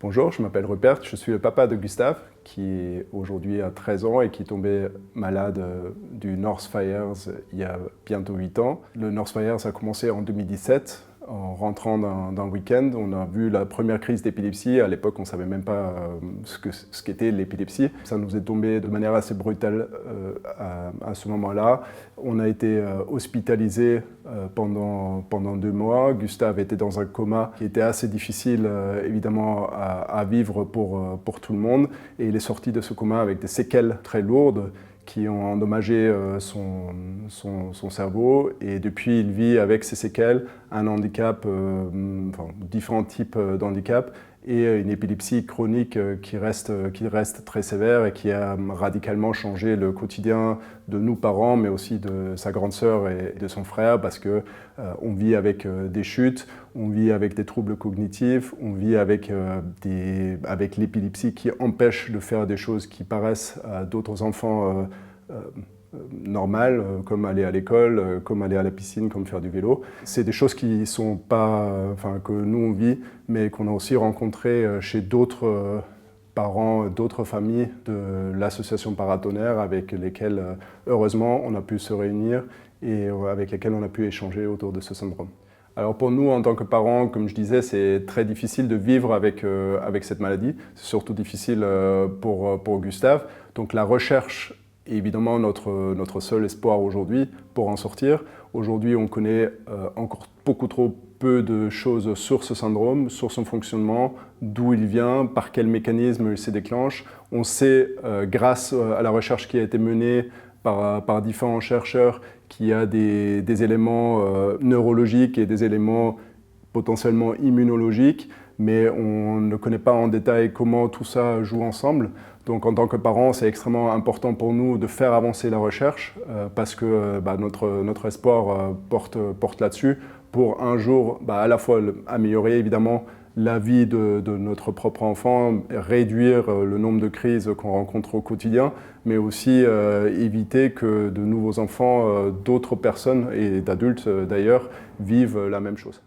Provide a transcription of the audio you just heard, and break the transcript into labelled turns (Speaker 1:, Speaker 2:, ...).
Speaker 1: Bonjour, je m'appelle Rupert, je suis le papa de Gustave, qui aujourd'hui a 13 ans et qui est tombé malade du North Fires il y a bientôt 8 ans. Le North Fires a commencé en 2017. En rentrant d'un week-end, on a vu la première crise d'épilepsie. À l'époque, on ne savait même pas ce qu'était l'épilepsie. Ça nous est tombé de manière assez brutale à ce moment-là. On a été hospitalisé pendant 2 mois. Gustave était dans un coma qui était assez difficile, évidemment, à vivre pour tout le monde. Et il est sorti de ce coma avec des séquelles très lourdes qui ont endommagé son cerveau, et depuis il vit avec ces séquelles, un handicap, différents types d'handicap, et une épilepsie chronique qui reste très sévère et qui a radicalement changé le quotidien de nous parents, mais aussi de sa grande sœur et de son frère, parce que on vit avec des chutes, on vit avec des troubles cognitifs, on vit avec l'épilepsie qui empêche de faire des choses qui paraissent à d'autres enfants normales, comme aller à l'école, comme aller à la piscine, comme faire du vélo. C'est des choses qui sont pas, que nous on vit, mais qu'on a aussi rencontré chez d'autres parents, d'autres familles de l'association paratonnerre avec lesquelles, heureusement, on a pu se réunir et avec lesquelles on a pu échanger autour de ce syndrome. Alors pour nous, en tant que parents, comme je disais, c'est très difficile de vivre avec cette maladie. C'est surtout difficile pour Gustave. Donc la recherche est évidemment notre seul espoir aujourd'hui pour en sortir. Aujourd'hui, on connaît encore beaucoup trop peu de choses sur ce syndrome, sur son fonctionnement, d'où il vient, par quel mécanisme il se déclenche. On sait, grâce à la recherche qui a été menée par différents chercheurs, qu'il y a des éléments neurologiques et des éléments potentiellement immunologiques, mais on ne connaît pas en détail comment tout ça joue ensemble. Donc en tant que parents, c'est extrêmement important pour nous de faire avancer la recherche parce que notre espoir porte là-dessus pour un jour à la fois améliorer évidemment la vie de notre propre enfant, réduire le nombre de crises qu'on rencontre au quotidien, mais aussi éviter que de nouveaux enfants, d'autres personnes et d'adultes d'ailleurs, vivent la même chose.